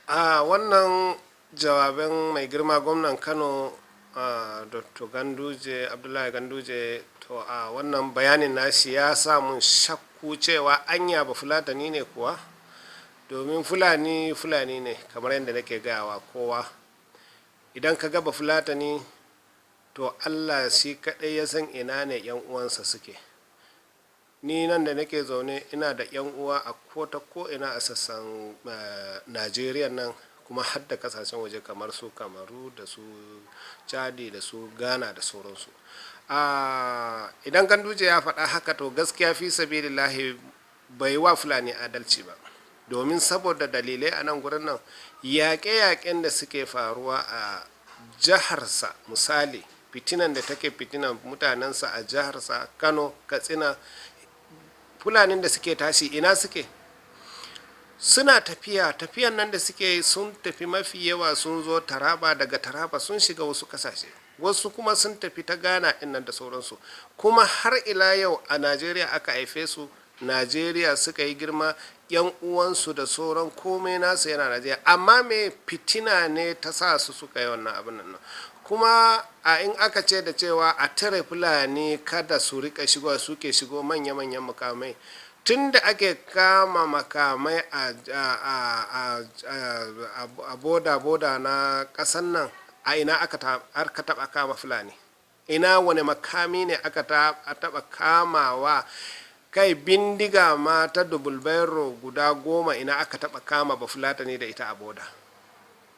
a wannan jawaben mai girma gwamnan Kano Dr. Ganduje Abdullahi Ganduje, to a wannan bayanin nashi ya samu shakku cewa anya ba fulatani ne kuwa, domin fulani ne kamar yadda nake gayawa kowa. Idan ka gaba fulatani to Allah shi kaɗai ya san ina ne yan uwansa suke. Ni nan da nake zaune ina da yan uwa a ko ina a sassan Najeriya nan, kuma har da kasashen waje kamar su Kamaru da su Chadi da su Ghana da sauransu. Idan Ganduje ya faɗa haka to gaskiya fi sabilillahi bai wa Fulani adalci ba, domin saboda dalilai a nan gurin nan yaƙe-yaƙen da suke faruwa a jiharsa, misali fitinan da take fitinan mutanensa a jiharsa Kano, Katsina, Fulanin da suke tashi ina suke, suna tafiyan nan da suke sun tafi mafi yawa sun zo Taraba, daga Taraba sun shiga wasu kasashe, wasu kuma sun tafi ta Ghana nan da sauransu, kuma har ila yau a Najeriya aka haife su, Najeriya suka yi girma, yan uwansu da sauran komai nasu yana Najeriya, amma me fitina ne ta sa su suka yi wannan abin nan. Kuma in aka ce da cewa a tare Fulani kada su rika shigo, suke shigo manya-manyan makamai, tun da ake kama makamai a boda na ƙasan nan, a ina aka taɓa kama Fulani? Ina wani makami ne aka taɓa kamawa? Kai bindiga ma ta dubulbairo guda 10 ina aka taɓa kama ba Fulatani da ita a boda?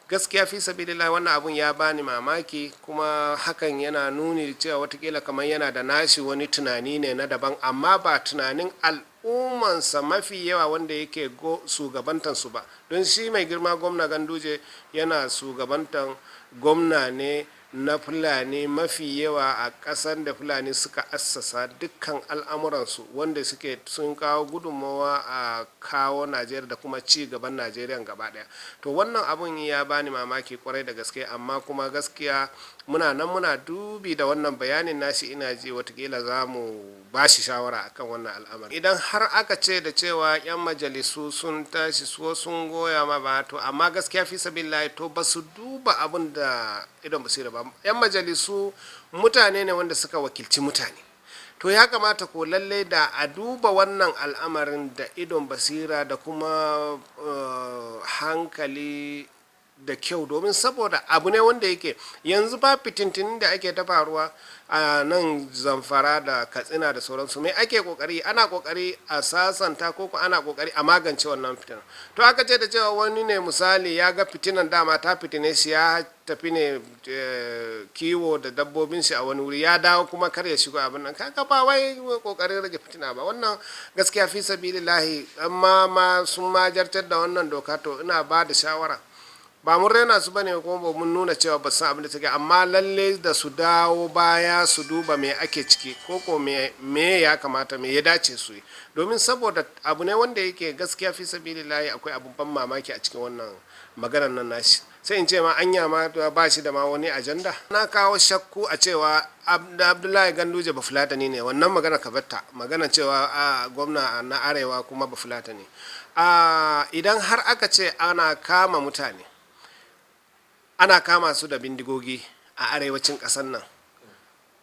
Gaskiya fi sabilillah wannan abun ya bani mamaki, kuma hakan yana nuni cewa watakila kamar yana da nashi wani tunani ne na daban, amma ba tunanin al'ummansa mafi yawa wanda yake shugabantansu ba, don shi mai girma gwamna Ganduje yana shugabantan gwamna ne na Fulani mafi yawa a ƙasar da Fulani suka assasa dukkan al'amuransu, wanda sun kawo gudunmawa a kawo Najeriya da kuma ci gaban Najeriya gaba ɗaya. To wannan abun ya bani mamaki kwarai da gaske, amma kuma gaskiya muna dubi da wannan bayanin nashi, ina ji watakila za mu ba shi shawara akan wannan al'amari. Idan har aka ce da cewa 'yan majalisu sun tashi sun goya ma ba, to amma gaskiya fi sabilillahi to ba su duba abin da idon basira ba. 'Yan majalisu mutane ne wanda suka wakilci mutane, to ya kamata ko lalle da a duba wannan al'amarin da idon basira da kuma hankali da kyau, domin saboda abu ne wanda yake yanzu ba fitintinin da ake ta faruwa a nan Zamfara da Katsina da sauransu. Mai ake kokari? Ana kokari a sasanta ko ana kokari a magance wannan fitinan. To aka ce da cewa wani ne misali ya ga fitinan dama ta fitine shi, ya tafi ne kiwo da dabbobin shi a wani wuri, ya dawo kuma kar ya shigo abin nan, kaga ba wai kokarin rage fitina ba. Wannan gaskiya fi sabilillahi, amma ma sun majartar da wannan doka, to ina ba da shawara, ba mun raina su bane kuma ba mun nuna cewa ba san abin da take, amma lalle da su dawo baya su duba me ake ciki, ko me ya kamata, me ya dace su yi, domin saboda abu ne wanda yake gaskiya fi sabilillahi akwai abun ban mamaki a cikin wannan maganar nan nashi. Sai in ce ma anya ma ba shi da ma wani ajanda. Na kawo shakku a cewa Abdullahi Ganduje ba Fulatani ne, wannan magana ka batta, magana cewa gwamna na arewa kuma ba Fulatani. Idan har aka ce ana kama mutane, ana kama su da bindigogi a arewacin ƙasar nan,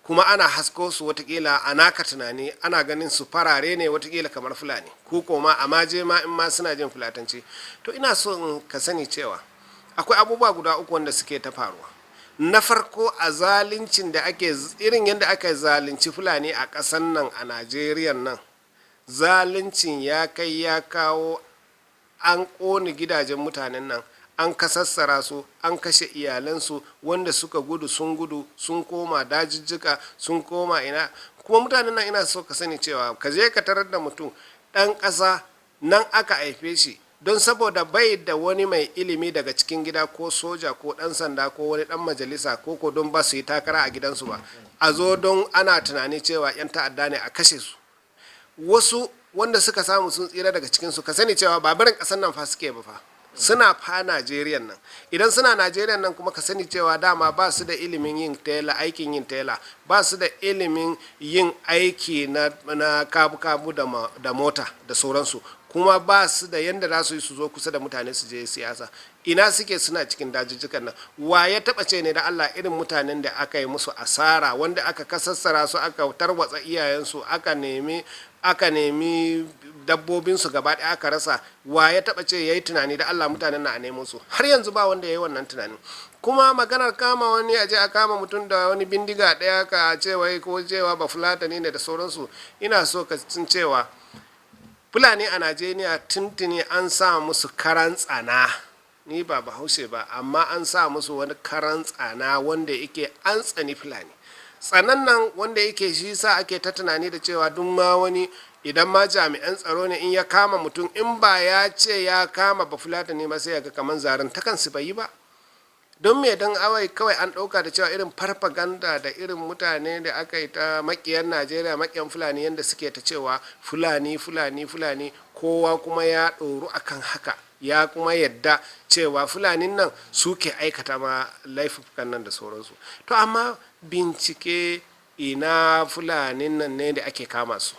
kuma ana hasko su watakila a naka tunani ana ganin su farare ne watakila kamar Fulani, ko koma a maje ma in ma suna jin Fulatanci, to ina so in ka sani cewa akwai abubuwa guda 3 wanda suke ta faruwa. Na farko, a zalincin da ake, irin yadda aka zalunci Fulani a ƙasar nan a Najeriya nan, zalincin ya kai ya kawo, an ƙone gidajen mutanen nan, an kasassara su, an kashe iyalansu, wanda suka gudu sun koma dajijjika, sun koma ina. Kuma mutanen nan ina so ka sani cewa ka je ka tarar da mutum ɗan ƙasa nan aka haife shi, don saboda bai da wani mai ilimi daga cikin gida, ko soja ko ɗan sanda ko wani ɗan majalisa, ko don ba su yi takara a gidansu ba, a zo don ana tunani cewa 'yan ta'adda ne a kashe su. Wasu wanda suka samu sun tsira daga cikinsu, ka sani cewa ba barin ƙasar nan fa suke ba fa, suna fa Najeriya nan. Idan suna Najeriya nan kuma ka sani cewa dama ba su da ilimin yin tela, aikin yin tela, ba su da ilimin yin aiki na kabu-kabu da mota da sauransu, kuma ba su da yanda za su yi su zo kusa da mutane su je siyasa. Ina suke? Suna cikin dajijjikan nan. Wa ya taba ce ne da Allah irin mutanen da aka yi musu asara, wanda aka kasassara su, aka tarwatsa iyayensu, aka nemi dabbobinsu gaba ɗaya aka rasa, wa ya taba ce yayi tunani da Allah mutanen na a nemo su? Har yanzu ba wanda yayi wannan tunanin. Kuma maganar kama wani, a je a kama mutum da wani bindiga ɗaya ka ce wai ko cewa ba fulatani ne da sauransu, ina so ka cin cewa Fulani a Najeriya tuntuni an sa musu karan tsana. Ni ba Bahaushe ba, amma an sa musu wani karan tsana wanda yake an tsani Fulani. Tsanan nan wanda yake shi sa ake ta tunani da cewa duk ma wani, idan ma jami'an tsaro ne in ya kama mutum, in ba ya ce ya kama ba Fulatani ba sai ya ga kaman zarin ta kansu bai yi ba. Don me? Don awai kawai an ɗauka da cewa irin farfaganda da irin mutane da aka yi ta makiyan Najeriya, makiyan Fulani, yadda suke ta cewa Fulani kowa kuma ya ɗoru akan haka, ya kuma yadda cewa Fulanin nan suke aikata ma laifukan nan da sauransu. To amma bincike, ina Fulanin nan ne da ake kama su?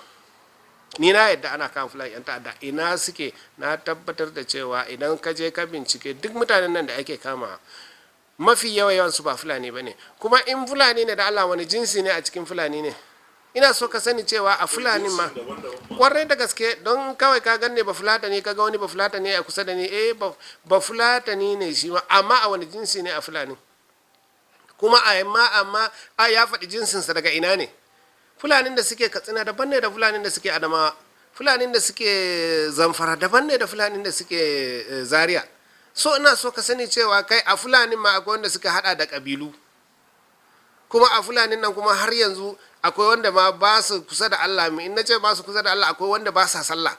Ni na yadda ana kama Fulani yan ta'adda, ina suke? Na tabbatar da cewa idan ka je ka bincike duk mutanen nan da ake kama, mafi yawan su ba Fulani ba ne. Kuma in Fulani ne da Allah, wani jinsi ne a cikin Fulani ne? Ina so ka sani cewa a Fulani ma kwarai da gaske, don kawai ka ganne ba Fulatani, ka ga wani ba Fulatani a kusa da ni, ba Fulatani ne shi ma, amma a wani jinsi ne a Fulani? Kuma amma ya faɗi jinsinsa daga ina ne? Fulanin da suke Katsina daban ne da Fulanin da suke Adamawa, Fulanin da suke Zamfara daban ne da Fulanin da suke Zaria. So ina so ka sani cewa kai a Fulanin ma akwai wanda suka hada da kabilu, kuma a Fulanin nan kuma har yanzu akwai wanda ma ba su kusa da Allah. In na ce ba su kusa da Allah, akwai wanda ba sa sallah,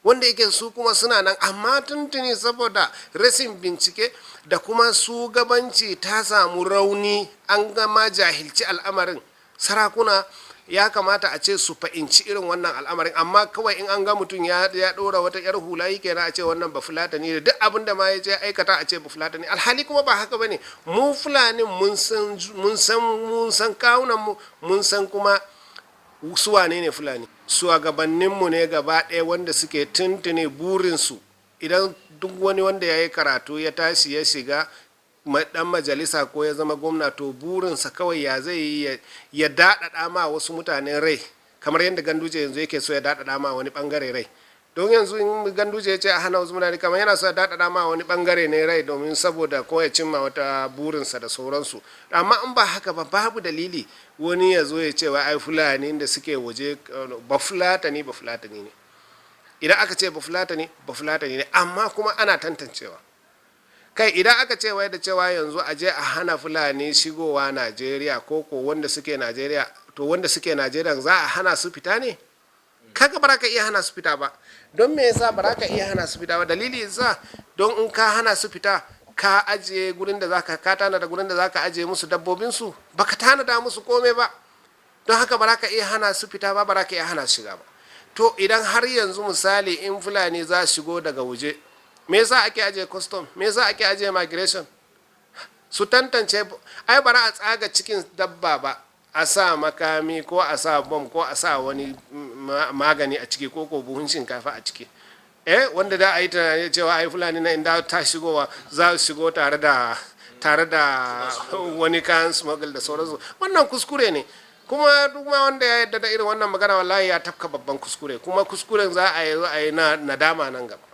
wanda yake su kuma suna nan, amma tuntuni saboda rashin bincike da kuma su gabanci ta samu rauni, an gama jahilci al'amarin. Sarakuna ya kamata a ce su fahimci irin wannan al'amarin, amma kawai in an ga mutum ya ɗora wata yar hula yake na a ce wannan ba Fulatani ne, duk abin da ma ya je aikata a ce ba Fulatani. Alhali kuma ba haka bane. Mu Fulani mun san kawunan mu, mun san kuma su wane ne Fulani. Shugabanninmu ne gaba ɗaya wanda suke tuntune burinsu, idan duk wani wanda ya yi karatu ya tashi ya shiga dan majalisa ko ya zama gwamna, to burinsa kawai ya zai yi ya daɗaɗa ma wasu mutane rai, kamar yadda Ganduje yanzu yake so ya daɗaɗa ma wani ɓangare rai. Don yanzu in Ganduje ya ce a hana wasu mutane, kamar yana so ya daɗaɗa ma wani ɓangare ne rai, domin saboda ko ya cimma wata burinsa da sauransu. Amma in ba haka ba, babu dalili wani ya zo ya ce wa ai Fulani da suke waje ba Fulatani ne. Idan aka ce ba Fulatani ne, amma kuma ana tantancewa. Kai idan aka ce wai da cewa yanzu a je a hana Fulani shigowa Najeriya, ko wanda suke Najeriya, to wanda suke Najeriya za a hana su fita ne? Kaga ba ka iya hana su fita ba. Don me yasa ba ka iya hana su fita ba? Dalili yasa, don in ka hana su fita, ka ajiye gurin da ka tanada gurin da zaka ajiye musu dabbobin su, baka tanada musu komai ba. Don haka ba ka iya hana su fita ba ka iya hana su shiga ba. To idan har yanzu misali in Fulani za su shigo daga waje, me yasa ake ajiye custom? Me yasa ake ajiye migration? Su tantance. Ai bara a tsaga cikin dabba ba, a sa makami ko a sa bom ko a sa wani magani a ciki, ko buhun shinkafa a ciki, wanda da a yi tunani cewa ai Fulani na inda ta shigowa za su shigo tare da wani kayan smuggle da sauransu. Wannan kuskure ne. Kuma duk ma wanda ya yarda da irin wannan magana, wallahi ya tafka babban kuskure, kuma kuskuren za a yi nadama nan gaba.